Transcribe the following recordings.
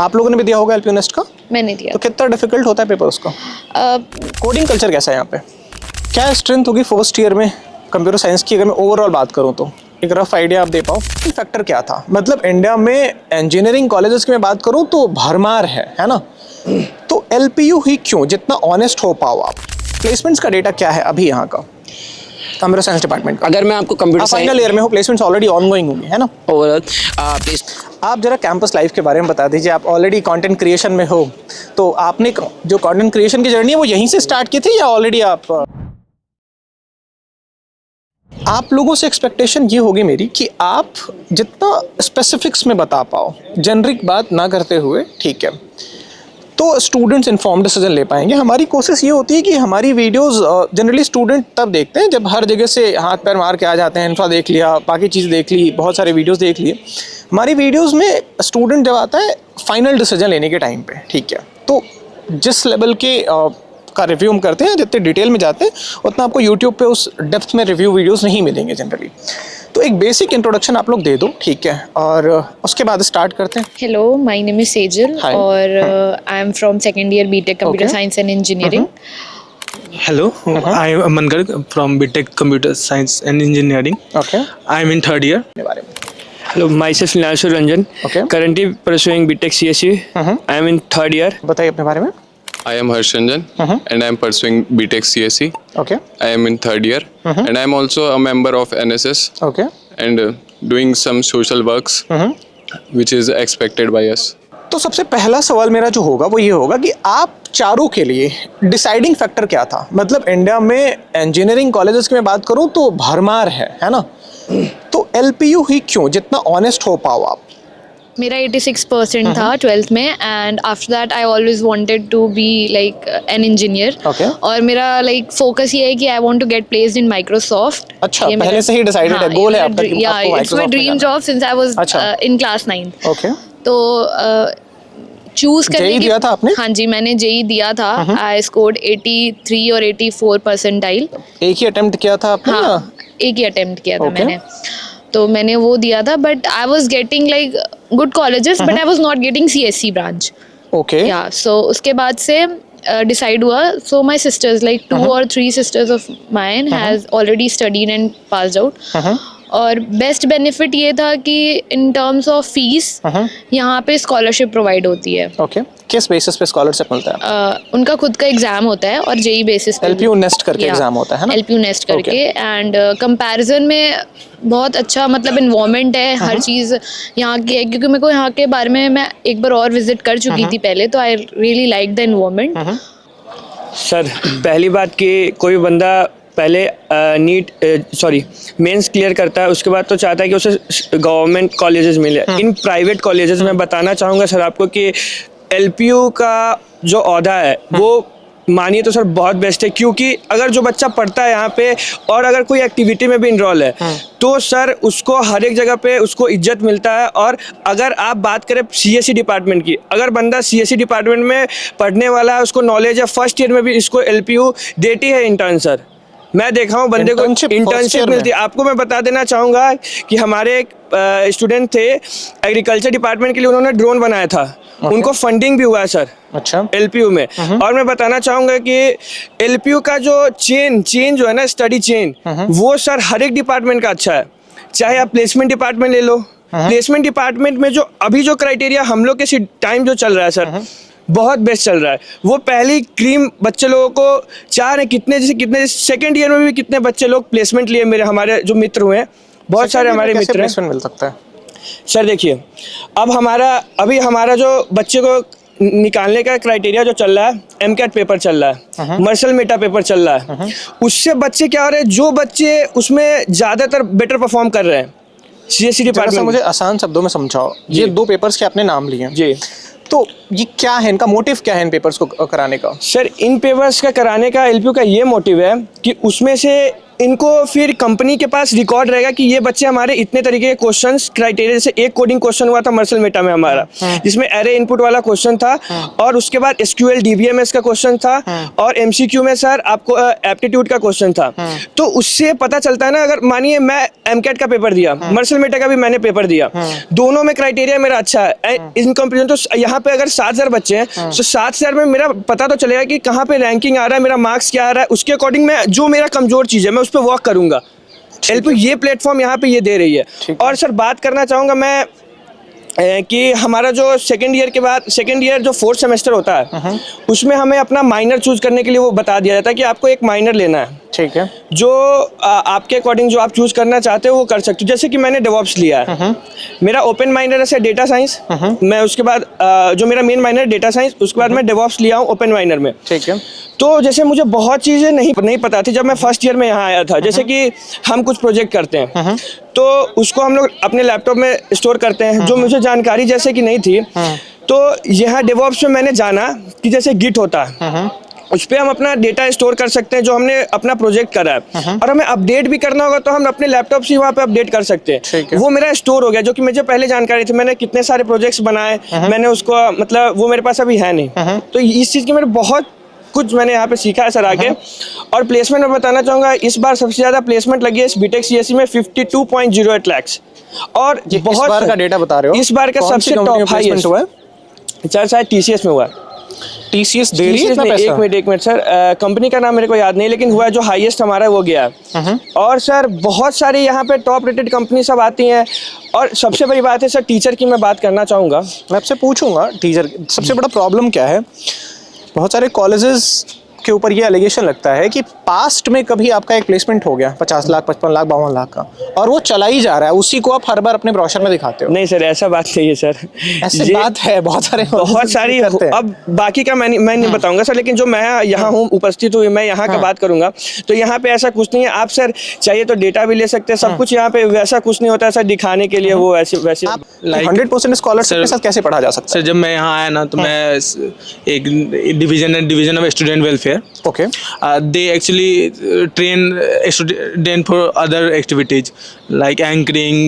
आप लोगों ने भी दिया होगा एलपीयू नेस्ट का? मैंने दिया। तो कितना डिफिकल्ट होता है पेपर उसका? कोडिंग कल्चर कैसा है यहाँ पे? क्या स्ट्रेंथ होगी फर्स्ट ईयर में कंप्यूटर साइंस की, अगर मैं ओवरऑल बात करूँ तो एक रफ आइडिया आप दे पाओ? फैक्टर क्या था? मतलब इंडिया में इंजीनियरिंग कॉलेजेस की मैं बात करूँ तो भरमार है ना? तो एलपीयू ही क्यों? जितना ऑनेस्ट हो पाओ आप। प्लेसमेंट्स का डेटा क्या है अभी यहाँ का कंप्यूटर साइंस डिपार्टमेंट का? अगर मैं आपको कंप्यूटर फाइनल ईयर में हो, प्लेसमेंट्स ऑलरेडी ऑनगोइंग होंगी है ना? ओवरऑल आप जरा कैंपस लाइफ के बारे में बता दीजिए। आप ऑलरेडी कंटेंट क्रिएशन में हो, तो आपने जो कंटेंट क्रिएशन की जर्नी है वो यहीं से स्टार्ट की थी या ऑलरेडी आप लोगों से एक्सपेक्टेशन ये होगी मेरी कि आप जितना स्पेसिफिक्स में बता पाओ, जेनरिक बात ना करते हुए, ठीक है, तो स्टूडेंट्स इन्फॉर्म्ड डिसीजन ले पाएंगे। हमारी कोशिश ये होती है कि हमारी वीडियोस जनरली स्टूडेंट तब देखते हैं जब हर जगह से हाथ पैर मार के आ जाते हैं, इंफ्रा देख लिया, बाकी चीज़ देख ली, बहुत सारे वीडियोस देख लिए। हमारी वीडियोस में स्टूडेंट जब आता है फाइनल डिसीजन लेने के टाइम पे, ठीक है, तो जिस लेवल के का रिव्यू हम करते हैं, जितने डिटेल में जाते हैं उतना आपको यूट्यूब पे उस डेप्थ में रिव्यू वीडियोस नहीं मिलेंगे जनरली। तो एक बेसिक इंट्रोडक्शन आप लोग दे दो, ठीक है, और उसके बाद स्टार्ट करते हैं। Hello, my name is Sejal और I am from second year BTech computer science and engineering. Hello, I am Aman Garg from BTech Computer Science and Engineering. Okay. I am in third year. के बारे में Hello, myself Nilashu Ranjan. Okay. Currently pursuing BTech CSE. I am in third year. बताइए अपने बारे में। I am Harsh Ranjan and I am pursuing BTech CSE. Okay. I am in third year and I am also a member of NSS Okay. and doing some social works which is expected by us. तो सबसे पहला सवाल मेरा जो होगा वो ये होगा कि आप चारों के लिए डिसाइडिंग फैक्टर क्या था? मतलब इंडिया में इंजीनियरिंग कॉलेजेस की मैं बात करूं तो भरमार है ना? तो एलपीयू ही क्यों? जितना ऑनेस्ट हो पाओ आप। मेरा 86% था 12th में and after that I always wanted to be like an engineer. Okay. और मेरा लाइक फोकस ये है कि I want to get placed in Microsoft. अच्छा, पहले से ही डिसाइडेड है, गोल है आपका कि या आपको इट्स माय Microsoft में ड्रीम जाना जॉब सिंस आई वाज अच्छा। In class 9th। ओके। तो चूज करने JEE की दिया था आपने? हाँ जी, मैंने जेई दिया था। आई स्कोर्ड 83 और 84 परसेंटाइल। एक ही अटेम्प्ट किया था आपने? हाँ, एक ही अटेम्प्ट किया था Okay. मैंने। तो मैंने वो दिया था but I was getting like good colleges but I was not getting CSC branch. Okay. या सो उसके बाद से डिसाइड हुआ। So my sister's like 2 or 3 sisters of mine has already studied and passed out. और बेस्ट बेनिफिट ये था कि in terms of fees यहाँ पे स्कॉलरशिप प्रोवाइड होती है। ओके। किस बेसिस पे स्कॉलरशिप मिलता है? उनका खुद का एग्जाम होता है और जेई बेसिस पे एलपीयू नेस्ट करके एग्जाम होता है ना? एलपीयू नेस्ट करके एंड कंपैरिजन में बहुत अच्छा मतलब इन्वायरमेंट है, हर चीज़ यहाँ की है। क्योंकि मेरे को यहाँ के बारे में मैं एक बार और विजिट कर चुकी थी पहले, तो I really like the environment. Sir, पहली बात कि कोई बंदा पहले मेंस क्लियर करता है, उसके बाद तो चाहता है कि उसे गवर्नमेंट कॉलेजेस मिले। इन प्राइवेट कॉलेजेस में बताना चाहूँगा सर आपको कि एलपीयू का जो ओहदा है वो मानिए तो सर बहुत बेस्ट है। क्योंकि अगर जो बच्चा पढ़ता है यहाँ पे और अगर कोई एक्टिविटी में भी इनरोल है तो सर उसको हर एक जगह पे उसको इज्जत मिलता है। और अगर आप बात करें सीएससी डिपार्टमेंट की, अगर बंदा सीएससी डिपार्टमेंट में पढ़ने वाला है, उसको नॉलेज है, फर्स्ट ईयर में भी इसको एलपीयू देती है इंटर्न। सर मैं देखा हूँ बंदे को इंटर्नशिप मिलती है। आपको मैं बता देना चाहूँगा कि हमारे एक स्टूडेंट थे एग्रीकल्चर डिपार्टमेंट के लिए, उन्होंने ड्रोन बनाया था। उनको फंडिंग भी हुआ है सर। अच्छा। एलपीयू में। और मैं बताना चाहूँगा कि एलपीयू का जो चेन जो है ना, स्टडी चेन, वो सर हर एक डिपार्टमेंट का अच्छा है। चाहे आप प्लेसमेंट डिपार्टमेंट ले लो, प्लेसमेंट डिपार्टमेंट में जो अभी जो क्राइटेरिया हम लोग के टाइम जो चल रहा है सर, बहुत बेस्ट चल रहा है। वो पहली क्रीम बच्चे लोगों को चाह रहे कितने सेकंड ईयर में भी कितने बच्चे लोग प्लेसमेंट लिए। हमारे जो मित्र हुए हैं, बहुत सारे हमारे मित्र हैं। मिल सकता है सर देखिए, अभी हमारा जो बच्चे को निकालने का क्राइटेरिया जो चल रहा है, एमकैट पेपर चल रहा है, मर्सल मेटा पेपर चल रहा है। उससे बच्चे क्या हो रहे हैं, जो बच्चे उसमें ज़्यादातर बेटर परफॉर्म कर रहे हैं सीएससी डिपार्टमेंट। मुझे आसान शब्दों में समझाओ, ये 2 पेपर्स के आपने नाम लिए जी, तो ये क्या है, इनका मोटिव क्या है इन पेपर्स को कराने का? सर इन पेपर्स का कराने का एलपीयू का ये मोटिव है कि उसमें से इनको फिर कंपनी के पास रिकॉर्ड रहेगा कि ये बच्चे हमारे इतने तरीके के क्वेश्चंस क्राइटेरिया, जैसे एक कोडिंग क्वेश्चन हुआ था मर्सल मेटा में हमारा, जिसमें एरे इनपुट वाला क्वेश्चन था, और उसके बाद एसक्यूएल डीबीएमएस का क्वेश्चन था, और एमसीक्यू में सर आपको एप्टीट्यूड का क्वेश्चन था। तो उससे पता चलता है ना, अगर मानिए मैं एमकेट का पेपर दिया, मर्सल मेटा का भी मैंने पेपर दिया, दोनों में क्राइटेरिया मेरा अच्छा है इन कंपेरिजन। तो यहाँ पे अगर 7,000 बच्चे हैं तो 7,000 में मेरा पता तो चलेगा कि कहाँ पे रैंकिंग आ रहा है, मेरा मार्क्स क्या आ रहा है, उसके अकॉर्डिंग मैं जो मेरा कमजोर चीज़ है मैं उस पर वर्क करूंगा। एलपीयू ये प्लेटफॉर्म यहाँ पे ये दे रही है। और सर बात करना चाहूँगा मैं कि हमारा जो सेकेंड ईयर के बाद, सेकेंड ईयर जो 4th सेमेस्टर होता है, उसमें हमें अपना माइनर चूज करने के लिए वो बता दिया जाता है कि आपको एक माइनर लेना है। ठीक है। जो आपके अकॉर्डिंग जो आप चूज करना चाहते हो वो कर सकते हो। जैसे कि मैंने डेवऑप्स लिया है, मेरा ओपन माइनर है डेटा साइंस, मैं उसके बाद जो मेरा मेन माइनर है डेटा साइंस, उसके बाद मैं डेवऑप्स लिया हूँ ओपन माइनर में। ठीक है। तो जैसे मुझे बहुत चीज़ें नहीं पता थी जब मैं फर्स्ट ईयर में यहाँ आया था। जैसे कि हम कुछ प्रोजेक्ट करते हैं तो उसको हम लोग अपने लैपटॉप में स्टोर करते हैं, जो मुझे जानकारी जैसे कि नहीं थी। तो यहाँ डेवऑप्स में मैंने जाना कि जैसे गिट होता है, उस पर हम अपना डेटा स्टोर कर सकते हैं जो हमने अपना प्रोजेक्ट करा है, और हमें अपडेट भी करना होगा तो हम अपने लैपटॉप से वहाँ पे अपडेट कर सकते हैं। वो मेरा स्टोर हो गया, जो कि मुझे पहले जानकारी थी। मैंने कितने सारे प्रोजेक्ट्स बनाए, मैंने उसको मतलब वो मेरे पास अभी है नहीं। तो इस चीज़ की मेरे बहुत कुछ मैंने यहाँ पे सीखा है सर आगे। और प्लेसमेंट में बताना चाहूँगा, इस बार सबसे ज़्यादा प्लेसमेंट लगी है इस बीटेक सीएससी में 52.08 लाख। और बहुत इस बार का डेटा बता रहे हो? इस बार का सबसे टॉप हाईएस्ट हुआ है सर, शायद टीसीएस में हुआ है। टीसीएस दे रही है इतना पैसा? एक मिनट सर, कंपनी का नाम मेरे को याद नहीं, लेकिन हुआ जो हाईएस्ट हमारा वो गया। और सर बहुत सारी यहाँ पे टॉप रेटेड कंपनी सब आती हैं। और सबसे बड़ी बात है सर, टीचर की मैं बात करना चाहूँगा। मैं आपसे पूछूंगा टीचर सबसे बड़ा प्रॉब्लम क्या है। बहुत सारे कॉलेजेस के ऊपर ये एलिगेशन लगता है कि पास्ट में कभी आपका एक प्लेसमेंट हो गया 50 लाख 55 लाख 52 लाख का, और वो चला ही जा रहा है, उसी को आप हर बार अपने ब्रोशर में दिखाते हो। नहीं सर, ऐसा बात नहीं है सर। ऐसी बात है, बहुत सारी करते हैं। अब बाकी का मैं नहीं बताऊंगा सर, लेकिन जो मैं यहाँ हूँ उपस्थित हूँ, मैं यहाँ का बात करूंगा। तो यहाँ पे ऐसा कुछ नहीं है। आप सर चाहिए तो डेटा भी ले सकते हैं, सब कुछ यहाँ पे वैसा कुछ नहीं होता है सर दिखाने के लिए। वो वैसे 100% स्कॉलरशिप के साथ कैसे पढ़ा जा सकता है? सर जब मैं यहाँ आया ना तो मैं एक division of student welfare. Okay. They actually train student for other activities like anchoring,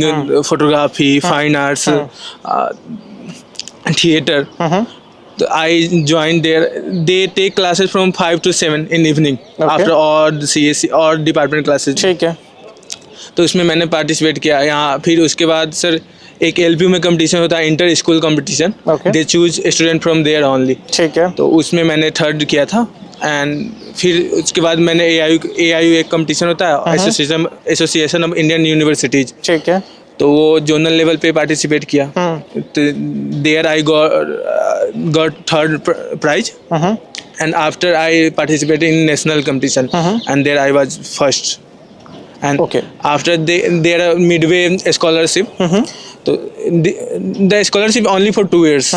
photography, fine arts, theater. So I joined there. They take classes from 5 to 7 in evening after all the CSC और department classes. ठीक है। तो इसमें मैंने participate किया यहाँ। फिर उसके बाद सर एक एलपीयू में कंपटीशन होता है, inter school competition. They choose student from there only. ठीक है। तो उसमें मैंने 3rd किया था। एंड फिर उसके बाद मैंने एआईयू एक कंपटीशन होता है, एसोसिएशन ऑफ इंडियन यूनिवर्सिटीज। ठीक है। तो वो जोनल लेवल पे पार्टिसिपेट किया। तो there I got 3rd prize. And after I participate in national competition and there I was first. And after there are midway scholarship. तो the scholarship only for 2 years.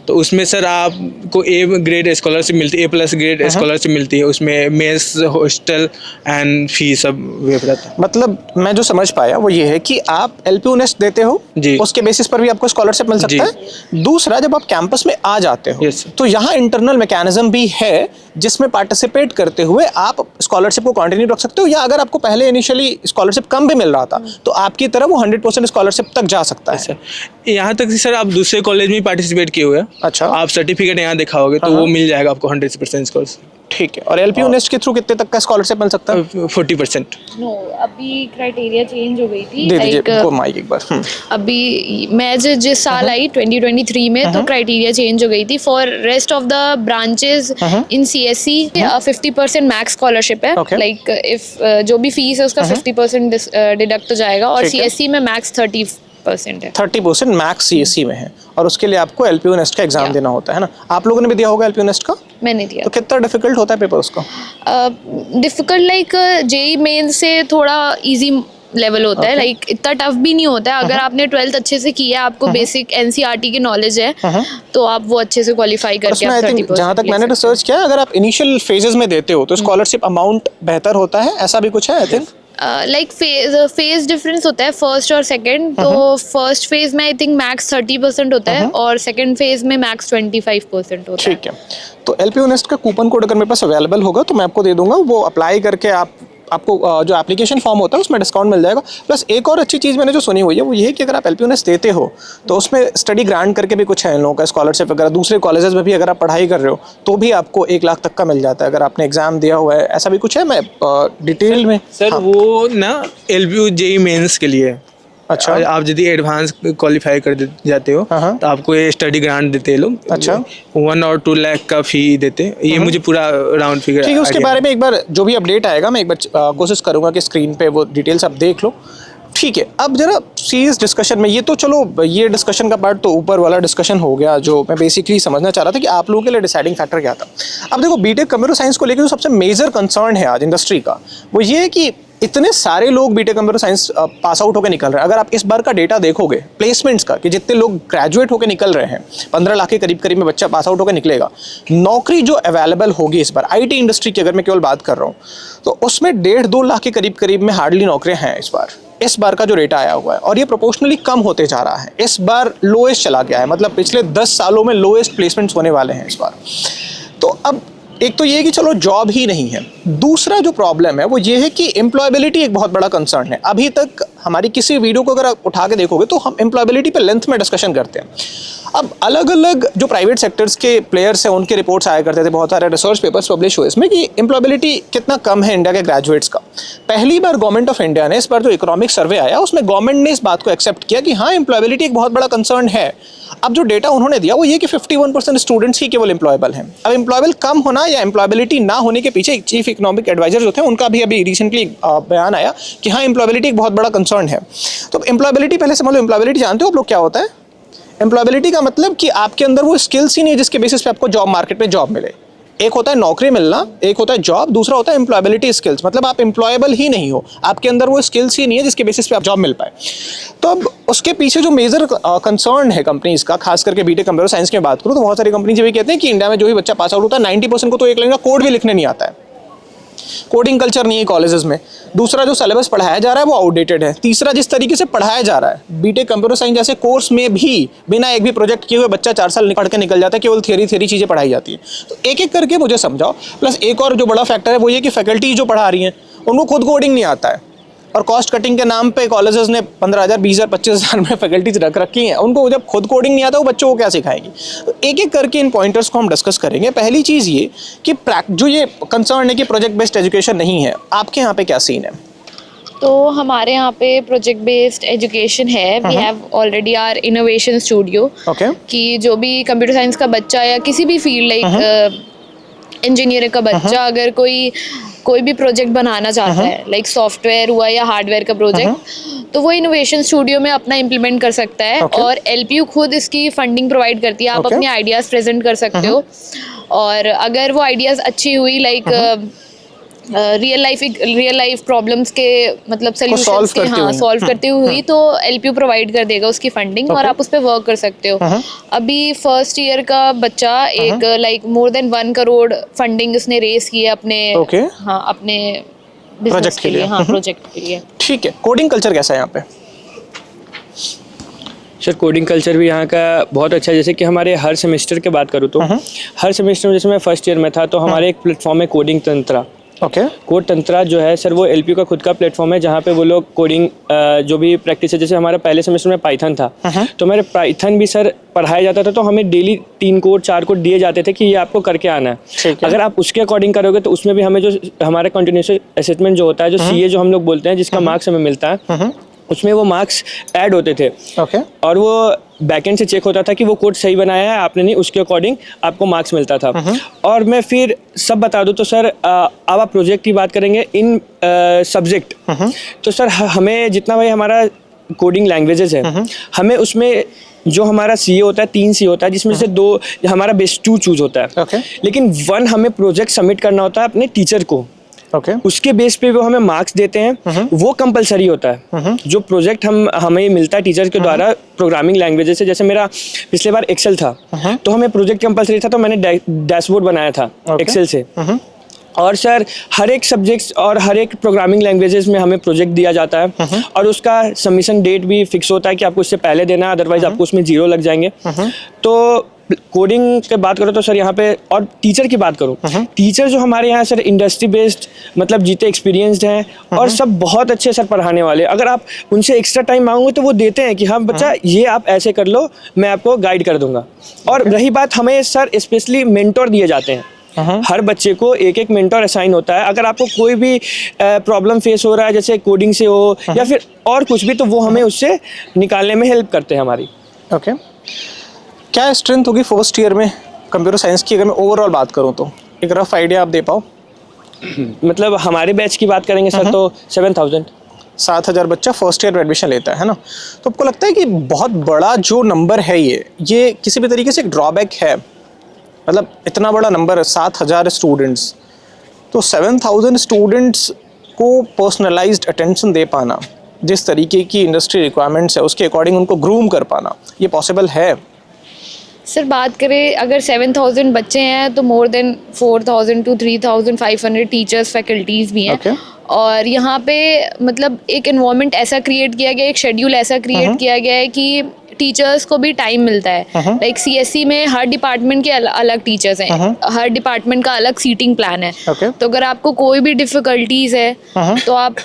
तो उसमें sir आपको A grade scholarship मिलती है, A+ grade scholarship मिलती है। उसमें mess, hostel and fee सब वेव रहता है। मतलब मैं जो समझ पाया वो ये है कि आप एलपीयू नेस्ट देते हो जी, उसके बेसिस पर भी आपको स्कॉलरशिप मिल सकता है। दूसरा, जब आप कैंपस में आ जाते हो तो यहाँ इंटरनल मैकेनिज्म भी है जिसमें पार्टिसिपेट करते हुए आप स्कॉलरशिप को कंटिन्यू रख सकते हो, या अगर आपको पहले इनिशियली स्कॉलरशिप कम भी मिल रहा था तो आपकी तरफ वो 100% स्कॉलरशिप तक जा सकता है। सर यहाँ तक कि सर आप दूसरे कॉलेज में पार्टिसिपेट किए हुए, अच्छा, आप सर्टिफिकेट यहाँ दिखाओगे तो वो मिल जाएगा आपको 100% स्कॉलरशिप। ठीक है। और एलपीयू नेस्ट के थ्रू कितने तक का स्कॉलरशिप मिल सकता है? 40%। नो, अभी क्राइटेरिया चेंज हो गई थी। दे दीजिए को माइक एक बार। अभी मैं जिस साल आई 2023 में, तो क्राइटेरिया चेंज हो गई थी। For rest of the branches in CSC 50% max scholarship है। लाइक इफ जो भी फीस है उसका 50% डिडक्ट हो जाएगा। और सीएससी में मैक्स 30% है। 30% मैक्स सीएससी में है, और उसके लिए आपको एलपीयू नेस्ट का एग्जाम देना होता है ना? आप लोगों ने भी दिया होगा एलपीयू नेस्ट का? मैंने दिया। तो कितना डिफिकल्ट होता है पेपर उसका? डिफिकल्ट लाइक जेईई मेन से थोड़ा इजी लेवल होता है। लाइक इतना टफ भी नहीं होता है। अगर आपने 12th अच्छे से किया, आपको बेसिक एनसीईआरटी की नॉलेज है, तो आप वो अच्छे से क्वालिफाई करके आप 30%। जहाँ तक मैंने रिसर्च किया, अगर आप इनिशियल फेजेस में देते हो तो स्कॉलरशिप अमाउंट बेहतर होता है, ऐसा भी कुछ है? I think like phase difference होता है फर्स्ट और सेकंड। तो फर्स्ट फेज में आई थिंक मैक्स 30% होता है, और सेकंड फेज में मैक्स 25% होता है। ठीक है। तो एलपीयू नेस्ट का कूपन कोड अगर मेरे पास अवेलेबल होगा तो मैं आपको दे दूंगा, वो अप्लाई करके आप आपको जो एप्लीकेशन फॉर्म होता है उसमें डिस्काउंट मिल जाएगा। प्लस एक और अच्छी चीज़ मैंने जो सुनी हुई है वो ये है कि अगर आप LPUNS देते हो तो उसमें स्टडी ग्रांट करके भी कुछ है इन लोगों का, स्कॉलरशिप वगैरह। दूसरे कॉलेजेस में भी अगर आप पढ़ाई कर रहे हो तो भी आपको 1 लाख तक का मिल जाता है अगर आपने एग्जाम दिया हुआ है। ऐसा भी कुछ है, मैं डिटेल में सर वो ना LPU JEE मेंस के लिए है। अच्छा। आप यदि एडवांस क्वालिफाई कर जाते हो हाँ। तो आपको ये स्टडी ग्रांट देते हैं लोग। अच्छा। 1 और 2 लाख का फी देते हैं। ये मुझे पूरा राउंड फिगर ठीक है, उसके बारे में एक बार जो भी अपडेट आएगा मैं एक बार कोशिश करूंगा कि स्क्रीन पे वो डिटेल्स आप देख लो। ठीक है, अब जरा सीरियस डिस्कशन में, ये तो चलो ये डिस्कशन का पार्ट तो ऊपर वाला डिस्कशन हो गया जो मैं बेसिकली समझना चाह रहा था कि आप लोगों के लिए डिसाइडिंग फैक्टर क्या था। अब देखो बीटेक कंप्यूटर साइंस को लेकर जो सबसे मेजर कंसर्न है आज इंडस्ट्री का वो ये है कि इतने सारे लोग BTech computer science pass out होकर निकल रहे हैं। अगर आप इस बार का डेटा देखोगे प्लेसमेंट्स का कि जितने लोग ग्रेजुएट होकर निकल रहे हैं 15 लाख के करीब करीब में बच्चा पास आउट होकर निकलेगा। नौकरी जो अवेलेबल होगी इस बार IT इंडस्ट्री की अगर मैं केवल बात कर रहा हूँ तो उसमें 1.5-2 लाख के करीब करीब में हार्डली नौकरियां हैं इस बार का जो डेटा आया हुआ है। और ये प्रोपोर्शनली कम होते जा रहा है, इस बार लोएस्ट चला गया है, मतलब पिछले 10 सालों में लोएस्ट प्लेसमेंट्स होने वाले हैं इस बार। तो अब एक तो ये कि चलो जॉब ही नहीं है, दूसरा जो प्रॉब्लम है वो ये है कि एम्प्लॉयबिलिटी एक बहुत बड़ा कंसर्न है। अभी तक हमारी किसी वीडियो को अगर आप उठा के देखोगे तो हम एम्प्लॉयबिलिटी पे लेंथ में डिस्कशन करते हैं। अब अलग अलग जो प्राइवेट सेक्टर्स के प्लेयर्स हैं उनके रिपोर्ट्स आया करते थे, बहुत सारे रिसर्च पेपर्स पब्लिश हुए इसमें कि एम्प्लॉयबिलिटी कितना कम है इंडिया के ग्रेजुएट्स का। पहली बार गवर्नमेंट ऑफ इंडिया ने इस बार जो इकोनॉमिक सर्वे आया उसमें गवर्नमेंट ने इस बात को एक्सेप्ट किया कि हाँ एम्प्लॉयबिलिटी एक बहुत बड़ा कंसर्न है। अब जो डेटा उन्होंने दिया वो ये कि 51% स्टूडेंट्स ही केवल एम्प्लॉयबल हैं। अब एम्प्लॉयबल कम होना या एम्प्लॉयबिलिटी ना होने के पीछे चीफ इकोनॉमिक एडवाइजर जो थे उनका भी अभी रिसेंटली बयान आया कि हाँ एम्प्लॉयबिलिटी एक बहुत बड़ा कंसर्न है। तो एम्प्लॉयबिलिटी पहले समझ लो, एम्प्लॉयबिलिटी जानते हो आप लोग क्या होता है? एम्प्लॉयबिलिटी का मतलब कि आपके अंदर वो स्किल्स ही नहीं है जिसके बेसिस पे आपको जॉब मार्केट में जॉब मिले। एक होता है नौकरी मिलना, एक होता है जॉब, दूसरा होता है एम्प्लॉयबिलिटी स्किल्स, मतलब आप एम्प्लॉयबल ही नहीं हो, आपके अंदर वो स्किल्स ही नहीं है जिसके बेसिस पे आप जॉब मिल पाए। तो अब उसके पीछे जो मेजर कंसर्न है कंपनीज का, खास करके बीटेक कंप्यूटर साइंस की बात करूँ तो बहुत सारी कंपनीज ये कहते हैं कि इंडिया में जो भी बच्चा पास आउट होता है 90% को तो एक लाइन का कोड भी लिखने नहीं आता है, कोडिंग कल्चर नहीं है कॉलेजेस में। दूसरा जो सिलेबस पढ़ाया जा रहा है वो आउटडेटेड है। तीसरा जिस तरीके से पढ़ाया जा रहा है बीटेक कंप्यूटर साइंस जैसे कोर्स में भी बिना एक भी प्रोजेक्ट किए हुए बच्चा 4 साल पढ़ के निकल जाता है, केवल थियरी चीज़ें पढ़ाई जाती है। तो एक एक करके मुझे समझाओ। प्लस एक और जो बड़ा फैक्टर है वो ये कि फैकल्टी जो पढ़ा रही हैं उनको खुद कोडिंग नहीं आता है और कॉस्ट कटिंग के नाम पे कॉलेजेस ने 15,000, 20,000, 25,000 में फैकल्टीज रख रखी हैं। उनको जब खुद कोडिंग नहीं आता वो बच्चों को क्या सिखाएंगी? तो एक एक करके इन पॉइंटर्स को हम डिस्कस करेंगे। पहली चीज़ ये कि जो ये कंसर्न है कि प्रोजेक्ट बेस्ड एजुकेशन नहीं है, आपके यहाँ पे क्या सीन है? तो हमारे यहाँ पे प्रोजेक्ट बेस्ड एजुकेशन है। We have already our innovation studio. Okay. कि जो भी कंप्यूटर साइंस का बच्चा या किसी भी फील्ड लाइक इंजीनियर का बच्चा अगर कोई भी प्रोजेक्ट बनाना चाहता है, लाइक सॉफ्टवेयर हुआ या हार्डवेयर का प्रोजेक्ट, तो वो इनोवेशन स्टूडियो में अपना इम्प्लीमेंट कर सकता है। और LPU खुद इसकी फंडिंग प्रोवाइड करती है। आप अपने आइडियाज़ प्रेजेंट कर सकते हो और अगर वो आइडियाज़ अच्छी हुई लाइक रियल लाइफ प्रॉब्लम्स के मतलब सोल्यूशंस के सॉल्व करते हुए तो LPU प्रोवाइड कर देगा उसकी फंडिंग और आप उस पर वर्क कर सकते हो। अभी फर्स्ट ईयर का बच्चा एक like more than 1 crore funding उसने रेस की है अपने अपने बिजनेस के लिए, प्रोजेक्ट के लिए। ठीक है, कोडिंग कल्चर कैसा है यहाँ पे? सर कोडिंग कल्चर भी यहाँ का बहुत अच्छा है। जैसे कि हमारे हर सेमेस्टर की बात करूँ तो हर सेमेस्टर में, जैसे मैं फर्स्ट ईयर में था तो हमारे एक प्लेटफॉर्म है कोडिंग तंत्रा। कोड तंत्रा जो है सर वो LPU का खुद का प्लेटफॉर्म है जहाँ पे वो लोग कोडिंग जो भी प्रैक्टिस है, जैसे हमारा पहले सेमेस्टर में पाइथन था तो मेरे पाइथन भी सर पढ़ाया जाता था। तो हमें डेली 3 कोड 4 कोड दिए जाते थे कि ये आपको करके आना है। अगर आप उसके अकॉर्डिंग करोगे तो उसमें भी हमें जो हमारा कंटिन्यूस असेसमेंट जो होता है, जो CA जो हम लोग बोलते हैं, जिसका मार्क्स हमें मिलता है, उसमें वो मार्क्स ऐड होते थे। और वो बैकएंड से चेक होता था कि वो कोड सही बनाया है आपने नहीं, उसके अकॉर्डिंग आपको मार्क्स मिलता था। और मैं फिर सब बता दूं तो सर अब आप प्रोजेक्ट की बात करेंगे इन सब्जेक्ट, तो सर हमें जितना भाई हमारा कोडिंग लैंग्वेजेस है, हमें उसमें जो हमारा CA होता है 3 C होता है, जिसमें से 2 हमारा बेस्ट 2 चूज होता है। लेकिन 1 हमें प्रोजेक्ट सबमिट करना होता है अपने टीचर को। उसके बेस पे वो हमें मार्क्स देते हैं, वो कंपलसरी होता है। जो प्रोजेक्ट हमें मिलता है टीचर के द्वारा प्रोग्रामिंग लैंग्वेजेस से, जैसे मेरा पिछले बार एक्सेल था तो हमें प्रोजेक्ट कंपलसरी था, तो मैंने डैशबोर्ड बनाया था एक्सेल से। और सर हर एक सब्जेक्ट्स और हर एक प्रोग्रामिंग लैंग्वेजेस में हमें प्रोजेक्ट दिया जाता है और उसका सबमिशन डेट भी फिक्स होता है कि आपको इससे पहले देना है, अदरवाइज आपको उसमें 0 लग जाएंगे। तो कोडिंग की बात करो तो सर यहाँ पे, और टीचर की बात करूँ, टीचर जो हमारे यहाँ सर इंडस्ट्री बेस्ड मतलब जीते एक्सपीरियंस्ड हैं और सब बहुत अच्छे सर पढ़ाने वाले। अगर आप उनसे एक्स्ट्रा टाइम मांगोगे तो वो देते हैं कि हाँ बच्चा ये आप ऐसे कर लो, मैं आपको गाइड कर दूंगा। और रही बात, हमें सर स्पेशली मेंटोर दिए जाते हैं। हर बच्चे को एक एक मेंटोर असाइन होता है। अगर आपको कोई भी प्रॉब्लम फेस हो रहा है, जैसे कोडिंग से हो या फिर और कुछ भी, तो वो हमें उससे निकालने में हेल्प करते हैं हमारी। ओके, क्या स्ट्रेंथ होगी फर्स्ट ईयर में कंप्यूटर साइंस की, अगर मैं ओवरऑल बात करूँ तो एक रफ आइडिया आप दे पाओ? मतलब हमारे बैच की बात करेंगे सर तो 7,000 बच्चा फर्स्ट ईयर में एडमिशन लेता है ना। तो आपको लगता है कि बहुत बड़ा जो नंबर है ये किसी भी तरीके से एक ड्रॉबैक है? मतलब इतना बड़ा नंबर है 7,000 स्टूडेंट्स, तो 7,000 स्टूडेंट्स को पर्सनलाइज्ड अटेंशन दे पाना, जिस तरीके की इंडस्ट्री रिक्वायरमेंट्स है उसके अकॉर्डिंग उनको ग्रूम कर पाना, ये पॉसिबल है? सर बात करें अगर 7,000 बच्चे हैं तो more than 4,000 to 3,500 teachers faculties भी हैं। Okay. और यहाँ पे मतलब एक एनवायरनमेंट ऐसा क्रिएट किया गया है, एक शेड्यूल ऐसा क्रिएट किया गया है कि टीचर्स को भी टाइम मिलता है। लाइक CSE में हर डिपार्टमेंट के अलग टीचर्स हैं, हर डिपार्टमेंट का अलग सीटिंग प्लान है। Okay. तो अगर आपको कोई भी डिफ़िकल्टीज़ है तो आप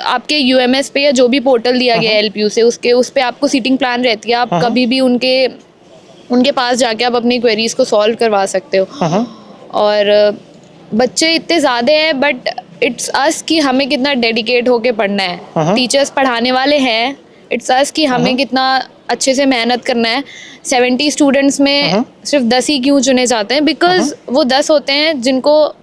आपके UMS पे या जो भी पोर्टल दिया गया है LPU से, उस पे आपको सीटिंग प्लान रहती है। आप कभी भी उनके पास जाके आप अपनी क्वेरीज को सॉल्व करवा सकते हो। और बच्चे इतने ज़्यादा हैं बट इट्स अस कि हमें कितना डेडिकेट होके पढ़ना है। टीचर्स पढ़ाने वाले हैं, इट्स अस कि हमें कितना अच्छे से मेहनत करना है। 70 स्टूडेंट्स में सिर्फ 10 ही क्यों चुने जाते हैं? बिकॉज वो 10 होते हैं जिनको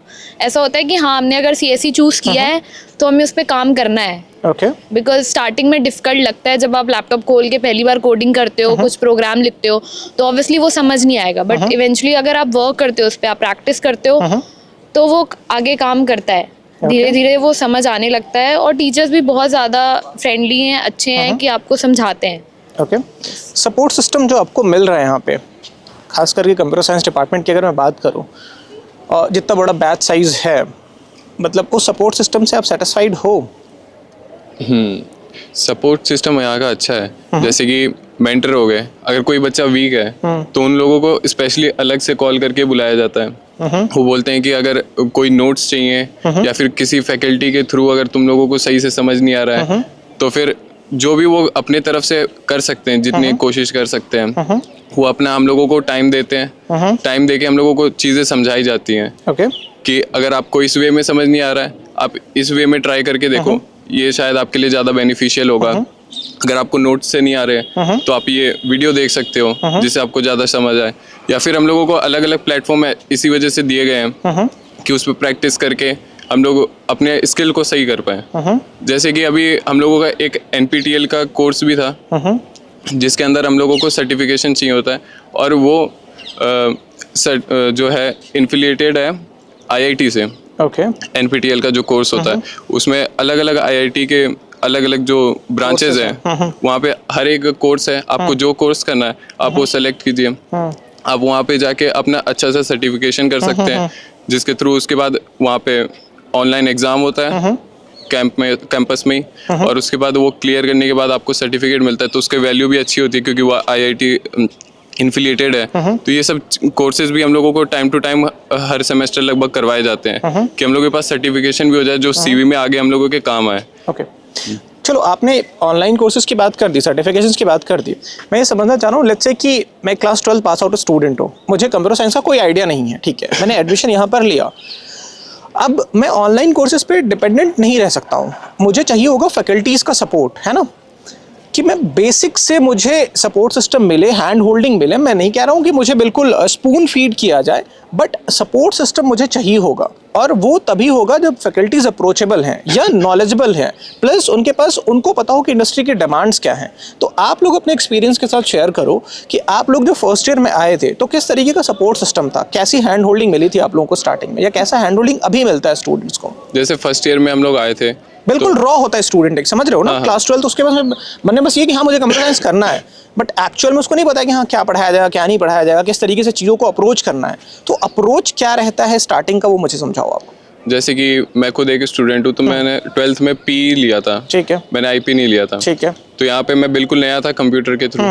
ऐसा होता है कि हाँ हमने अगर CSE चूज़ किया है तो हमें उस पर काम करना है। ओके, बिकॉज स्टार्टिंग में डिफ़िकल्ट लगता है जब आप लैपटॉप खोल के पहली बार कोडिंग करते हो, कुछ प्रोग्राम लिखते हो तो ऑब्वियसली वो समझ नहीं आएगा। बट इवेंचुअली अगर आप वर्क करते हो उस पर, आप प्रैक्टिस करते हो तो वो आगे काम करता है। धीरे धीरे वो समझ आने लगता है। और टीचर्स भी बहुत ज़्यादा फ्रेंडली हैं, अच्छे हैं कि आपको समझाते हैं। ओके, सपोर्ट सिस्टम जो आपको मिल रहा है यहाँ पे, खास करके कंप्यूटर साइंस डिपार्टमेंट की अगर मैं बात करूँ, और जितना बड़ा बैच साइज़ है, मतलब उस सपोर्ट सिस्टम से आप सेटिस्फाइड हो? सपोर्ट सिस्टम यहाँ का अच्छा है। जैसे कि मेंटर हो गए, अगर कोई बच्चा वीक है तो उन लोगों को स्पेशली अलग से कॉल करके बुलाया जाता है। वो बोलते हैं कि अगर कोई नोट्स चाहिए या फिर किसी फैकल्टी के थ्रू अगर तुम लोगों को सही से समझ नहीं आ रहा है तो फिर जो भी वो अपने तरफ से कर सकते हैं, जितनी कोशिश कर सकते हैं, वो अपना हम लोगों को टाइम देते हैं। टाइम देके हम लोगों को चीज़ें समझाई जाती हैं। ओके, कि अगर आपको इस वे में समझ नहीं आ रहा है, आप इस वे में ट्राई करके देखो, ये शायद आपके लिए ज़्यादा बेनिफिशियल होगा। अगर आपको नोट्स से नहीं आ रहे तो आप ये वीडियो देख सकते हो जिससे आपको ज़्यादा समझ आए। या फिर हम लोगों को अलग अलग प्लेटफॉर्म इसी वजह से दिए गए हैं कि उस पर प्रैक्टिस करके हम लोग अपने स्किल को सही कर पाए। जैसे कि अभी हम लोगों का एक NPTEL का कोर्स भी था जिसके अंदर हम लोगों को सर्टिफिकेशन चाहिए होता है, और वो जो है इन्फिलिएटेड है IIT से। ओके, NPTEL का जो कोर्स होता है उसमें अलग अलग IIT के अलग अलग जो ब्रांचेज हैं, वहाँ पे हर एक कोर्स है। आपको जो कोर्स करना है आप वो सेलेक्ट कीजिए। आप वहाँ पे जाके अपना अच्छा सा सर्टिफिकेशन कर सकते हैं, जिसके थ्रू उसके बाद वहाँ पे ऑनलाइन एग्ज़ाम होता है कैंपस में ही, और उसके बाद वो क्लियर करने के बाद आपको सर्टिफिकेट मिलता है। तो उसकी वैल्यू भी अच्छी होती है क्योंकि वो IIT इन्फिलिएटेड है। तो ये सब कोर्सेज भी हम लोगों को टाइम टू टाइम हर सेमेस्टर लगभग करवाए जाते हैं कि हम लोगों के पास सर्टिफिकेशन भी हो जाए जो CV में आगे हम लोगों के काम आए। ओके, चलो आपने ऑनलाइन कोर्सेज की बात कर दी, सर्टिफिकेशंस की बात कर दी। मैं ये समझना चाह रहा हूँ, लेट्स से कि मैं क्लास 12 पास आउट स्टूडेंट हूँ, मुझे कंप्यूटर साइंस का कोई आइडिया नहीं है, ठीक है, मैंने एडमिशन यहाँ पर लिया। अब मैं ऑनलाइन कोर्सेज पे डिपेंडेंट नहीं रह सकता हूँ, मुझे चाहिए होगा फैकल्टीज़ का सपोर्ट, है ना, कि मैं बेसिक से मुझे सपोर्ट सिस्टम मिले, हैंड होल्डिंग मिले। मैं नहीं कह रहा हूँ कि मुझे बिल्कुल स्पून फीड किया जाए, बट सपोर्ट सिस्टम मुझे चाहिए होगा, और वो तभी होगा जब फैकल्टीज़ अप्रोचेबल हैं या नॉलेजेबल हैं, प्लस उनके पास उनको पता हो कि इंडस्ट्री की डिमांड्स क्या हैं। तो आप लोग अपने एक्सपीरियंस के साथ शेयर करो कि आप लोग जो फर्स्ट ईयर में आए थे तो किस तरीके का सपोर्ट सिस्टम था, कैसी हैंड होल्डिंग मिली थी आप लोगों को स्टार्टिंग में, या कैसा हैंड होल्डिंग अभी मिलता है स्टूडेंट्स को? जैसे फर्स्ट ईयर में हम लोग आए थे, बिल्कुल रॉ होता है स्टूडेंट, एक समझ रहे हो ना, क्लास 12 तो उसके पास मन में बस ये कि हाँ मुझे कंप्यूटर साइंस करना है, बट एक्चुअल में उसको नहीं पता कि हाँ क्या पढ़ाया जाएगा क्या नहीं पढ़ाया जाएगा, किस तरीके से चीज़ों को अप्रोच करना है। तो अप्रोच क्या रहता है स्टार्टिंग का, वो मुझे समझाओ आप। जैसे कि मैं खुद एक स्टूडेंट हूँ, तो मैंने 12th में PE लिया था, ठीक है, मैंने IP नहीं लिया था, ठीक है, तो यहाँ पे मैं बिल्कुल नया था कंप्यूटर के थ्रू।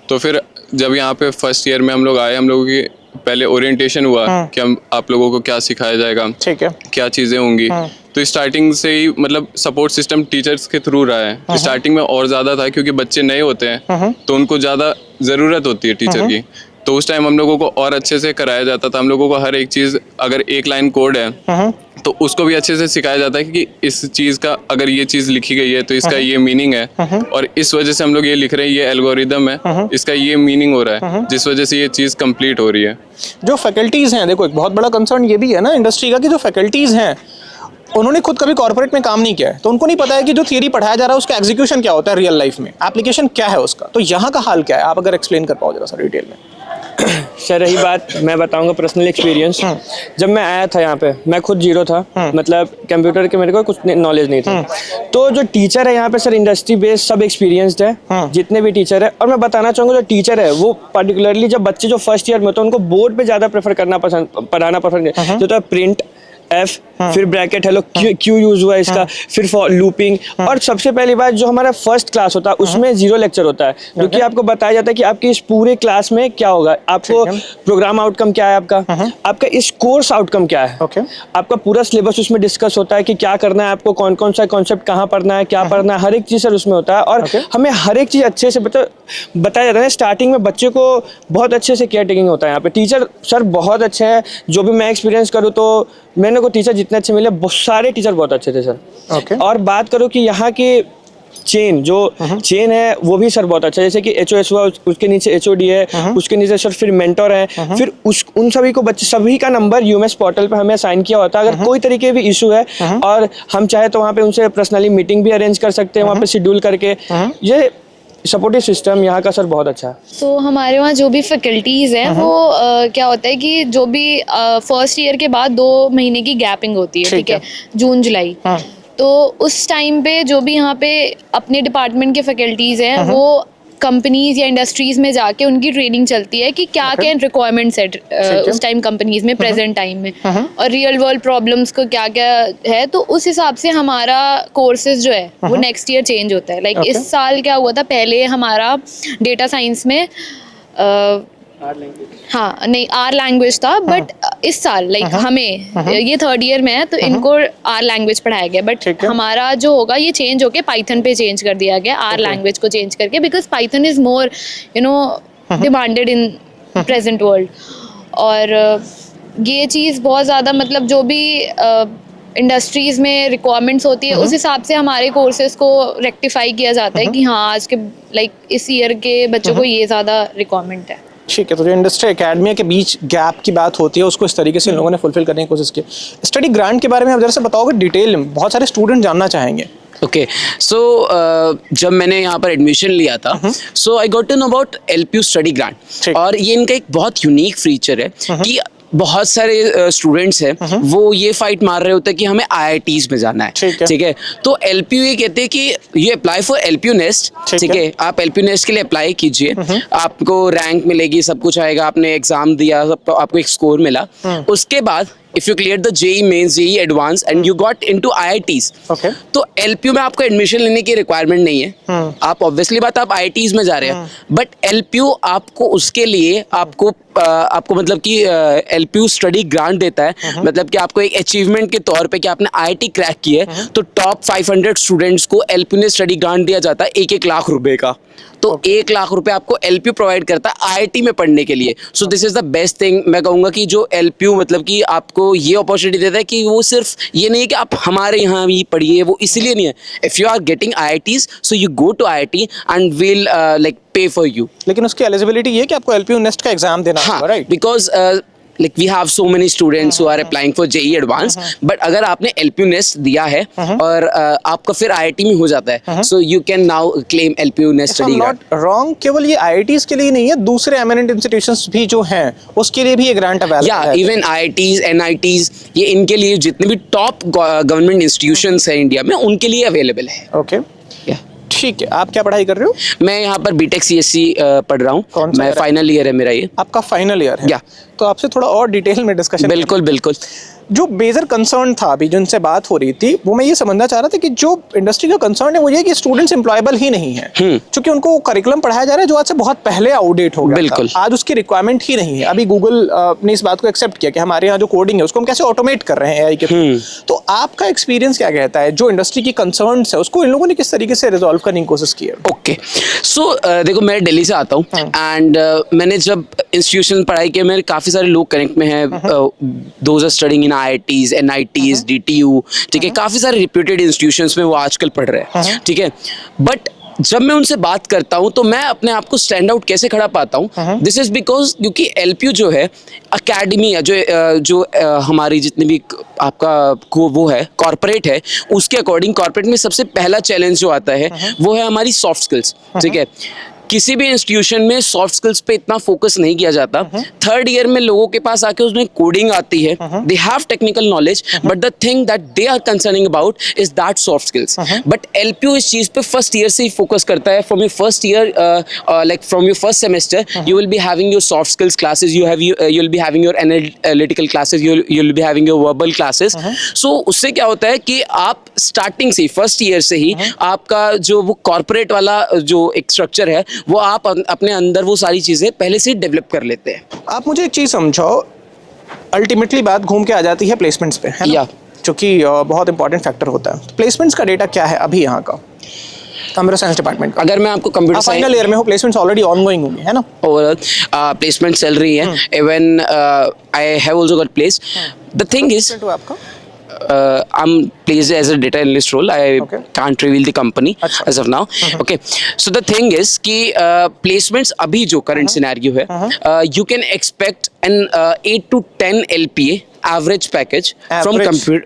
तो फिर जब यहाँ पे फर्स्ट ईयर में हम लोग आए, हम लोगों की पहले ओरिएंटेशन हुआ कि हम आप लोगों को क्या सिखाया जाएगा, ठीक है। क्या चीज़ें होंगी। तो स्टार्टिंग से ही मतलब सपोर्ट सिस्टम टीचर्स के थ्रू रहा है। स्टार्टिंग में और ज़्यादा था क्योंकि बच्चे नए होते हैं तो उनको ज़्यादा ज़रूरत होती है टीचर की। तो उस टाइम हम लोगों को और अच्छे से कराया जाता था। हम लोगों को हर एक चीज़, अगर एक लाइन कोड है तो उसको भी अच्छे से सिखाया जाता है कि इस चीज़ का अगर ये चीज़ लिखी गई है तो इसका ये मीनिंग है और इस वजह से हम लोग ये लिख रहे हैं, ये एल्गोरिदम है, इसका ये मीनिंग हो रहा है, जिस वजह से ये चीज़ कंप्लीट हो रही है। जो फैकल्टीज़ हैं, देखो एक बहुत बड़ा कंसर्न ये भी है ना इंडस्ट्री का कि जो फैकल्टीज़ हैं उन्होंने खुद कभी कॉर्पोरेट में काम नहीं किया है, तो उनको नहीं पता है कि जो थियरी पढ़ाया जा रहा है उसका एग्जीक्यूशन क्या होता है रियल लाइफ में, एप्लीकेशन क्या है उसका। तो यहाँ का हाल क्या है, आप अगर एक्सप्लेन कर पाओ जरा सा डिटेल में। सर रही बात, मैं बताऊंगा पर्सनल एक्सपीरियंस। जब मैं आया था यहाँ पे, मैं खुद जीरो था, मतलब कंप्यूटर के मेरे को कुछ नॉलेज नहीं था। तो जो टीचर है यहाँ पे सर इंडस्ट्री बेस्ड सब एक्सपीरियंस्ड है, जितने भी टीचर है। और मैं बताना चाहूँगा जो टीचर है वो पर्टिकुलरली जब बच्चे जो फर्स्ट ईयर में होते हैं उनको बोर्ड पे ज़्यादा प्रेफर करना पसंद, पढ़ाना पसंद है। जो तो प्रिंट एफ, फिर ब्रैकेट हेलो क्यू यूज हुआ इसका, फिर फॉर लूपिंग। और सबसे पहली बात जो हमारा फर्स्ट क्लास होता है उसमें 0 लेक्चर होता है, जो कि आपको बताया जाता है कि आपके इस पूरे क्लास में क्या होगा, आपको प्रोग्राम आउटकम क्या है, आपका इस कोर्स आउटकम क्या है, आपका पूरा सिलेबस उसमें डिस्कस होता है कि क्या करना है आपको, कौन कौन सा कॉन्सेप्ट कहाँ पढ़ना है, क्या पढ़ना है, हर एक चीज़ सर उसमें होता है। और हमें हर एक चीज़ अच्छे से बताया जाता है। स्टार्टिंग में बच्चे को बहुत अच्छे से केयर टेकिंग होता है यहाँ पे। टीचर सर बहुत अच्छे हैं, जो भी मैं एक्सपीरियंस करूँ तो मैंने को टीचर जितने अच्छे मिले, बहुत सारे टीचर बहुत अच्छे थे सर। और बात करूँ कि यहाँ की चेन जो चेन है वो भी सर बहुत अच्छा है। जैसे कि HOS हुआ, उसके नीचे HOD है, उसके नीचे सर फिर मेंटर है, फिर उन सभी को बच्चे सभी का नंबर UMS पोर्टल पे हमें असाइन किया होता है। अगर कोई तरीके भी इशू है और हम चाहे तो वहाँ पे उनसे पर्सनली मीटिंग भी अरेंज कर सकते हैं, वहाँ पे शेड्यूल करके। ये सपोर्टिव सिस्टम यहाँ का सर बहुत अच्छा है। तो हमारे वहाँ जो भी फैकल्टीज़ हैं वो क्या होता है कि जो भी फर्स्ट ईयर के बाद 2 महीने की गैपिंग होती है, ठीक है, जून जुलाई। तो उस टाइम पे जो भी यहाँ पे अपने डिपार्टमेंट के फैकल्टीज़ हैं वो कंपनीज या इंडस्ट्रीज में जाके उनकी ट्रेनिंग चलती है कि क्या क्या रिक्वायरमेंट्स है उस टाइम कंपनीज में प्रेजेंट टाइम में, और रियल वर्ल्ड प्रॉब्लम्स को क्या क्या है। तो उस हिसाब से हमारा कोर्सेज जो है वो नेक्स्ट ईयर चेंज होता है। लाइक इस साल क्या हुआ था, पहले हमारा डेटा साइंस में हाँ नहीं R लैंग्वेज था, बट इस साल लाइक हमें ये 3rd ईयर में है तो इनको R लैंग्वेज पढ़ाया गया, बट हमारा जो होगा ये चेंज होके पाइथन पे चेंज कर दिया गया, R लैंग्वेज को चेंज करके, because Python is more demanded in present world. और ये चीज़ बहुत ज़्यादा मतलब जो भी इंडस्ट्रीज़ में रिक्वायरमेंट्स होती है उस हिसाब से हमारे कोर्सेज को रेक्टिफाई किया जाता है कि हाँ आज के लाइक इस ईयर के बच्चों को ये ज़्यादा रिक्वायरमेंट है। ठीक है, तो जो इंडस्ट्री एकेडमिया के बीच गैप की बात होती है उसको इस तरीके से इन लोगों ने फुलफिल करने की कोशिश की। स्टडी ग्रांट के बारे में आप जरा से बताओगे डिटेल में, बहुत सारे स्टूडेंट जानना चाहेंगे। ओके सो जब मैंने यहाँ पर एडमिशन लिया था so I got to know about LPU study grant, और ये इनका एक बहुत यूनिक फीचर है कि बहुत सारे स्टूडेंट्स हैं वो ये फाइट मार रहे होते हैं कि हमें IITs में जाना है, ठीक है। तो LPU ये कहते हैं कि ये अप्लाई फॉर LPU नेस्ट, ठीक है, आप LPU नेस्ट के लिए अप्लाई कीजिए, आपको रैंक मिलेगी, सब कुछ आएगा, आपने एग्जाम दिया, आपको एक स्कोर मिला, उसके बाद if you cleared the JEE mains, JEE advanced and you got into IITs, तो LPU में आपको एडमिशन लेने की रिक्वायरमेंट नहीं है। आप ऑब्वियसली बात आप IITs में जा रहे हैं, बट LPU आपको उसके लिए आपको मतलब कि LPU स्टडी ग्रांट देता है, मतलब कि आपको एक अचीवमेंट के तौर पे कि आपने IIT क्रैक की है तो टॉप 500 स्टूडेंट्स को LPU ने स्टडी ग्रांट दिया जाता है 1-1 लाख रुपए का। तो 1 लाख रुपए आपको LPU प्रोवाइड करता है IIT में पढ़ने के लिए। So this is the best thing. मैं कहूँगा कि जो LPU मतलब कि आपको ये अपॉर्चुनिटी देता है कि वो सिर्फ ये नहीं है कि आप हमारे यहाँ ही पढ़िए, वो इसलिए नहीं है। If you are getting IITs so you go to IIT and will like pay for you. लेकिन उसकी एलिजिबिलिटी ये कि आपको LPU नेस्ट का एग्जाम देना होगा, right? Because like we have so many students who are applying for JEE Advanced, but अगर आपने LPU Nest दिया है और आपका फिर IIT में हो जाता है, so you can now claim LPU Nest study grant. Not wrong, केवल ये IITs के लिए नहीं है, दूसरे eminent institutions भी जो हैं उसके लिए भी ये ग्रांट अवेलेबल है। Yeah, even IITs, NITs, ये इनके लिए जितने भी टॉप गवर्नमेंट इंस्टीट्यूशंस हैं इंडिया में उनके लिए अवेलेबल है। ओके, ठीक है। आप क्या पढ़ाई कर रहे हो? मैं यहाँ पर BTech CSC पढ़ रहा हूँ। मैं फाइनल ईयर है मेरा ये। आपका फाइनल ईयर है? या तो आपसे थोड़ा और डिटेल में डिस्कशन। बिल्कुल बिल्कुल। जो मेजर कंसर्न था अभी जिनसे बात हो रही थी वो मैं ये समझना चाह रहा था कि जो इंडस्ट्री का कंसर्न है वो ये कि स्टूडेंट्स एम्प्लॉयबल ही नहीं है, क्योंकि उनको करिकुलम पढ़ाया जा रहा है जो आज से बहुत पहले आउटडेट हो गया बिल्कुल। था। आज उसकी रिक्वायरमेंट ही नहीं है। अभी गूगल ने इस बात को एक्सेप्ट किया कि हमारे यहाँ जो कोडिंग है उसको हम कैसे ऑटोमेट कर रहे हैं एआई के थ्रू। तो आपका एक्सपीरियंस क्या कहता है, जो इंडस्ट्री की कंसर्न्स है उसको इन लोगों ने किस तरीके से रिजॉल्व करने की कोशिश की है? ओके सो देखो मैं दिल्ली से आता हूँ एंड मैंने जब इंस्टीट्यूशन में पढ़ाई की मेरे काफ़ी सारे लोग कनेक्ट में हैं, those are studying in IITs NITs DTU, ठीक है, काफ़ी सारे रिप्यूटेड इंस्टीट्यूशंस में वो आजकल पढ़ रहे हैं, ठीक है। बट जब मैं उनसे बात करता हूं तो मैं अपने आप को स्टैंड आउट कैसे खड़ा पाता हूं, दिस इज बिकॉज क्योंकि LPU जो है अकेडमी है, जो हमारी जितनी भी आपका वो है कॉर्पोरेट है, उसके अकॉर्डिंग कॉर्पोरेट में सबसे पहला चैलेंज जो आता है वो है हमारी सॉफ्ट स्किल्स, ठीक है। किसी भी इंस्टीट्यूशन में सॉफ्ट स्किल्स पे इतना फोकस नहीं किया जाता। थर्ड ईयर में लोगों के पास आके उसमें कोडिंग आती है, they have technical knowledge, but the thing that they are concerning about is that soft skills. But LPU इस चीज पे फर्स्ट ईयर से ही फोकस करता है। From your first year like from your first semester you will be having your soft skills classes, you will be having your analytical classes, you will be having your verbal classes. So उससे क्या होता है कि आप starting से first year से ही आपका जो वो कॉर्पोरेट वाला जो एक स्ट्रक्चर है वो आप अपने अंदर वो सारी चीजें पहले से डेवलप कर लेते हैं। आप मुझे एक चीज समझाओ, अल्टीमेटली बात घूम के आ जाती है प्लेसमेंट्स पे, है ना? या जो कि बहुत इंपॉर्टेंट फैक्टर होता है। प्लेसमेंट्स का डेटा क्या है अभी यहाँ का कंप्यूटर साइंस डिपार्टमेंट का? अगर मैं आपको कंप्यूटर फाइनल ईयर में हो, प्लेसमेंट्स ऑलरेडी ऑनगोइंग होंगे, है ना? ओवरऑल प्लेसमेंट चल रही है, even I have also got place. The thing is आपका I'm placed as a data analyst role. I can't reveal the company as of now. Okay. So the thing is कि placements अभी जो current scenario है, you can expect an 8 to 10 LPA average package from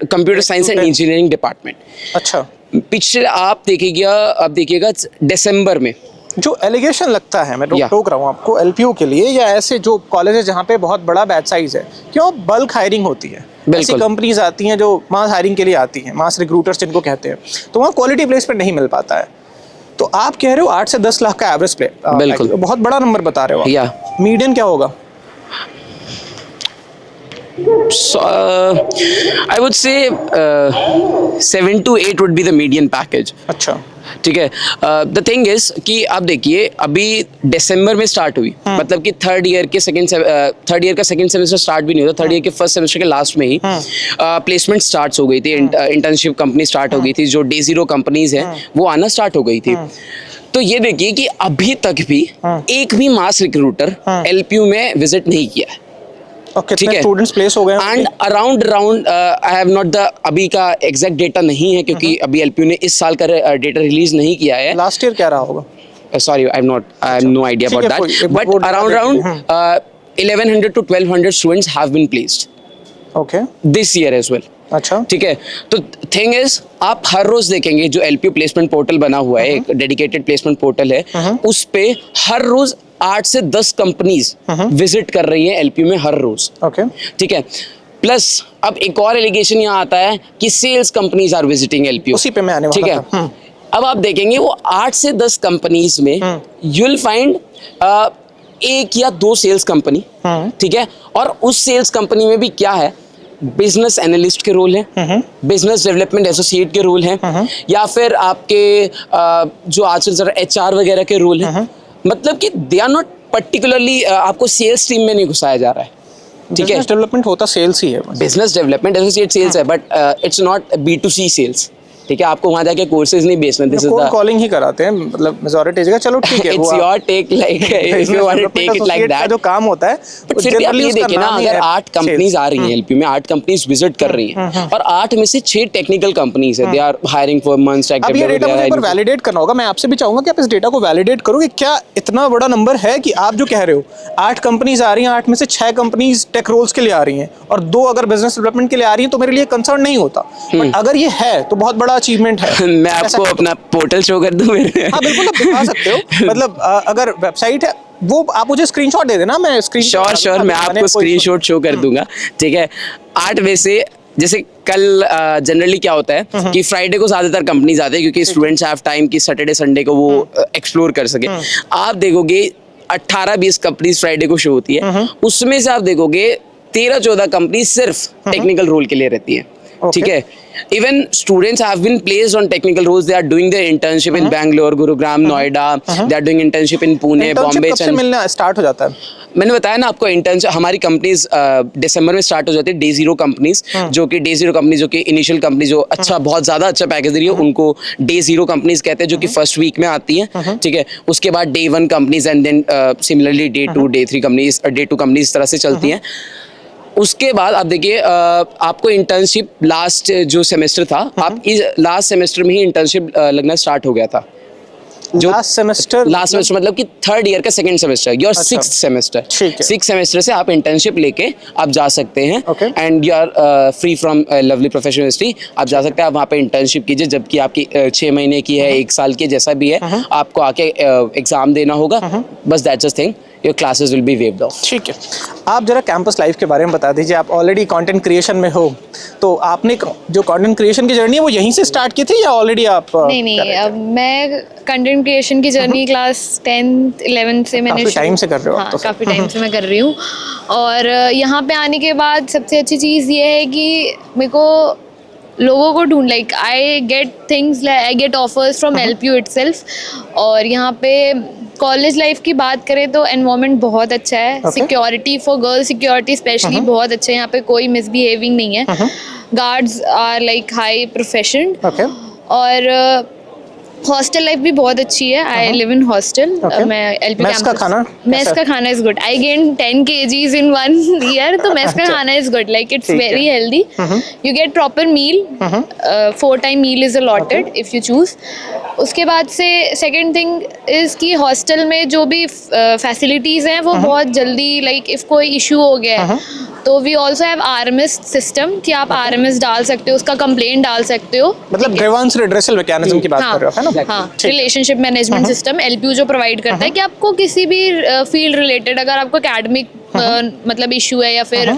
computer science and engineering department. अच्छा, पिछले आप देखिएगा दिसंबर में जो एलिगेशन लगता है, मैं टोक रहा हूँ आपको, LPU के लिए या ऐसे जो कॉलेज है जहाँ पे बहुत बड़ा बैच साइज है, क्यों बल्क हायरिंग होती है? ऐसी कंपनीज आती हैं जो मास हायरिंग के लिए आती हैं, मास रिक्रूटर्स जिनको कहते हैं, तो वहाँ क्वालिटी प्लेसमेंट नहीं मिल पाता है। तो आप कह रहे हो 8 से 10 लाख का एवरेज प्ले, बिल्कुल बहुत बड़ा नंबर बता रहे हो आप। मीडियन क्या होगा? I would say 7 to 8 would be the median package. अच्छा, ठीक है। द थिंग इज कि आप देखिए अभी दिसंबर में स्टार्ट हुई, मतलब कि थर्ड ईयर का सेकंड सेमेस्टर स्टार्ट भी नहीं हुआ, थर्ड ईयर के फर्स्ट सेमेस्टर के लास्ट में ही प्लेसमेंट स्टार्ट हो गई थी, इंटर्नशिप कंपनी स्टार्ट हो गई थी, जो डे जीरो कंपनीज हैं वो आना स्टार्ट हो गई थी। तो ये देखिए कि अभी तक भी एक भी मास रिक्रूटर LPU में विजिट नहीं किया है। ठीक है, स्टूडेंट्स प्लेस हो गए and around I have not the अभी का एग्जैक्ट डेटा नहीं है क्योंकि अभी LPU ने इस साल का डेटा रिलीज नहीं किया है। लास्ट ईयर क्या रहा होगा? Sorry I have no idea about that, but around 1100 to 1200 students have been placed okay this year as well. अच्छा, ठीक है। तो थिंग इज आप हर रोज देखेंगे जो LPU प्लेसमेंट पोर्टल बना हुआ है, एक डेडिकेटेड प्लेसमेंट पोर्टल है, उस पे हर रोज 8 से 10 कंपनीज विजिट कर रही है LPU में हर रोज। ओके, ठीक है। प्लस अब एक और एलिगेशन यहाँ आता है कि sales companies are visiting LPU, उसी पे मैं आने वाला था। ठीक है। अब आप देखेंगे वो 8 से 10 कंपनीज में यू विल फाइंड 1 या 2 सेल्स कंपनी, ठीक है। और उस सेल्स कंपनी में भी क्या है, बिजनेस एनालिस्ट के रोल है, बिजनेस डेवलपमेंट एसोसिएट के रोल हैं, या फिर आपके जो आजकल जरा HR वगैरह के रोल हैं। मतलब कि दे आर नॉट पर्टिकुलरली आपको सेल्स टीम में नहीं घुसाया जा रहा है, ठीक है। बिजनेस डेवलपमेंट होता सेल्स ही है, बिजनेस डेवलपमेंट एसोसिएट सेल्स है, but it's not B2C sales, ठीक है। आपको वहां जाके कोर्सेज नहीं बेचना, दिस इज द कॉलिंग ही कराते हैं, मतलब मेजॉरिटी जगह। चलो ठीक है, it's your take, like if you want to take it like that, जो काम होता है। बट फिर भी आप ये देखिए ना, अगर 8 कंपनीज आ रही हैं LPU में, 8 कंपनीज विजिट कर रही हैं और 8 में से 6 टेक्निकल कंपनीज है, they are hiring for months. अब ये डेटा मुझे एक बार वैलिडेट करना होगा, मैं आपसे भी चाहूंगा कि आप इस डेटा को वैलिडेट करो कि क्या इतना बड़ा नंबर है कि आप जो कह रहे हो 8 कंपनीज आ रही हैं, 8 में से 6 कंपनीज टेक रोल्स के लिए आ रही हैं और 2 अगर बिजनेस डेवलपमेंट के लिए आ रही हैं, तो मेरे लिए कंसर्न नहीं होता। बट अगर ये है तो बहुत बड़ा अचीवमेंट है। मैं आपको अपना पोर्टल शो कर दूं मेरे? हाँ बिल्कुल, आप दिखा सकते हो। मतलब अगर वेबसाइट है वो आप मुझे स्क्रीनशॉट दे देना, मैं श्योर मैं आपको स्क्रीनशॉट शो कर दूंगा, ठीक है। 8 में से जैसे कल जनरली क्या होता है कि फ्राइडे को ज्यादातर कंपनीज आते हैं क्योंकि स्टूडेंट्स हैव टाइम कि सैटरडे संडे को वो एक्सप्लोर कर सके। आप देखोगे 18-20 कंपनीज फ्राइडे को शो होती है, उसमें से आप देखोगे 13-14 कंपनी सिर्फ टेक्निकल रोल के लिए रहती है, ठीक है। Even students have been placed on technical roles. They are doing their internship in Bangalore, Gurugram, Noida. They are doing internship in Pune, Bombay. कब से मिलना स्टार्ट हो जाता है? मैंने बताया ना आपको, इंटर्नशिप हमारी कंपनीज दिसंबर में स्टार्ट हो जाती है। Day 0 कंपनीज, जो कि Day 0 कंपनी, जो कि इनिशियल कंपनी जो अच्छा बहुत ज्यादा अच्छा पैकेज दे रही है, उनको Day 0 कंपनीज कहते हैं, जो कि फर्स्ट वीक में आती हैं, ठीक है। उसके बाद Day 1 companies and then similarly Day 2, Day 3 companies, Day 2 companies इस तरह से चलती हैं। उसके बाद आप देखिए, आपको इंटर्नशिप लास्ट जो सेमेस्टर था, आप इस लास्ट सेमेस्टर में ही इंटर्नशिप लगना स्टार्ट हो गया था। जो लास्ट सेमेस्टर मतलब कि थर्ड ईयर का second semester, your 6th semester, 6th semester से आप इंटर्नशिप लेके आप जा सकते हैं, and you are free from Lovely Professional University. आप जा सकते हैं, आप वहाँ पे इंटर्नशिप कीजिए, जबकि आपकी 6 महीने की है, 1 साल की, जैसा भी है, आपको आके एग्जाम देना होगा, बस that's just thing. Your classes will be waived of. ठीक है, आप जरा कैंपस लाइफ के बारे में बता दीजिए। आप ऑलरेडी कंटेंट क्रिएशन में हो, तो आपने जो कंटेंट क्रिएशन की जर्नी है वो यहीं से स्टार्ट की थी या ऑलरेडी आप नहीं, अब मैं कंटेंट क्रिएशन की जर्नी क्लास 10th 11th से मैंने काफी टाइम से कर रहे हो आप हाँ, तो। काफ़ी टाइम से मैं कर रही हूँ। और यहाँ पे आने के बाद सबसे अच्छी चीज़ ये है कि मेरे को लोगों को ढूंढ, like I get things, I get offers from LPU itself. और यहाँ पे कॉलेज लाइफ की बात करें तो एनवायरनमेंट बहुत अच्छा है। Security for girls, security specially बहुत अच्छा है। यहाँ पे कोई मिसबिहेविंग नहीं है। Guards are like high profession. और हॉस्टल लाइफ भी बहुत अच्छी है। I live in hostel. मैं LPU मेस का खाना मेस का खाना is good. I gain 10 kgs in 1 year, तो मेस का खाना is good, like it's very healthy. You get proper meal, 4 time meal is allotted if you choose. उसके बाद से सेकेंड थिंग इज कि हॉस्टल में जो भी फैसिलिटीज हैं वो बहुत जल्दी, लाइक इफ कोई इशू हो गया है तो we also have RMS system कि आप RMS डाल सकते हो, उसका कंप्लेंट डाल सकते हो। मतलब ग्रीवेंस रिड्रेसल मैकेनिज्म की बात कर रहे हो, है ना? हाँ, रिलेशनशिप मैनेजमेंट सिस्टम LPU जो प्रोवाइड करता है कि आपको किसी भी फील्ड रिलेटेड, अगर आपको एकेडमिक मतलब इशू है या फिर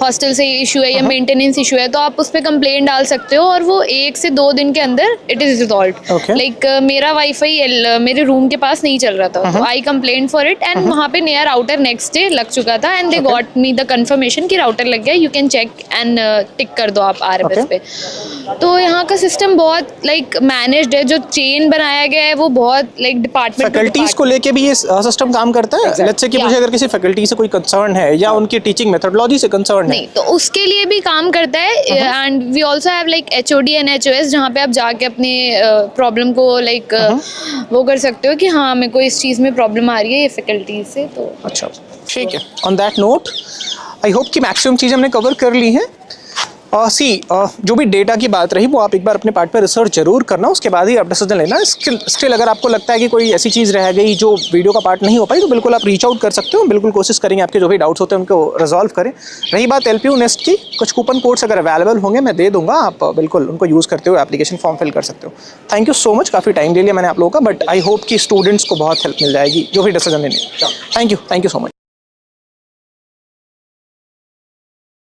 हॉस्टल से इशू है या मेंटेनेंस इशू है, तो आप उस पर कंप्लेंट डाल सकते हो और वो 1 से 2 दिन के अंदर इट इज रिजॉल्व। लाइक मेरा वाईफाई मेरे रूम के पास नहीं चल रहा था, तो I complaint for it and वहाँ पे नया राउटर नेक्स्ट डे लग चुका था and they got me the confirmation कि राउटर लग गया, you can check and tick कर दो आप RMS पे। तो यहाँ का सिस्टम बहुत लाइक मैनेज्ड है। जो चेन बनाया गया है वो बहुत लाइक डिपार्टमेंट, फैकल्टीज को लेके भी ये सिस्टम काम करता है। लेट्स से कि मुझे अगर किसी फैकल्टी से कोई कंसर्न है या उनकी टीचिंग मेथोडोलॉजी से कंसर्न है, नहीं तो उसके लिए भी काम करता है। And we also have like HOD and HOS, जहाँ पे आप जाके अपने प्रॉब्लम को लाइक वो कर सकते हो कि हाँ मेरे को इस चीज़ में प्रॉब्लम आ रही है ये फैकल्टी से। तो अच्छा, ठीक है। On that note I hope कि मैक्सिमम चीज़ हमने कवर कर ली हैं। जो भी डेटा की बात रही वो आप एक बार अपने पार्ट पर रिसर्च जरूर करना, उसके बाद ही आप डिसीजन लेना। स्टिल अगर आपको लगता है कि कोई ऐसी चीज़ रह गई जो वीडियो का पार्ट नहीं हो पाई, तो बिल्कुल आप रीच आउट कर सकते हो। बिल्कुल कोशिश करेंगे आपके जो भी डाउट्स होते हैं उनको रिजॉल्व करें। रही बात LPU नेस्ट की, कुछ कूपन कोड्स अगर अवेलेबल होंगे मैं दे दूंगा, आप बिल्कुल उनको यूज़ करते हुए एप्लीकेशन फॉर्म फिल कर सकते हो। थैंक यू सो मच, काफ़ी टाइम ले लिया मैंने आप लोगों का, बट आई होप कि स्टूडेंट्स को बहुत हेल्प मिल जाएगी जो भी डिसीजन लेने। Thank you so much.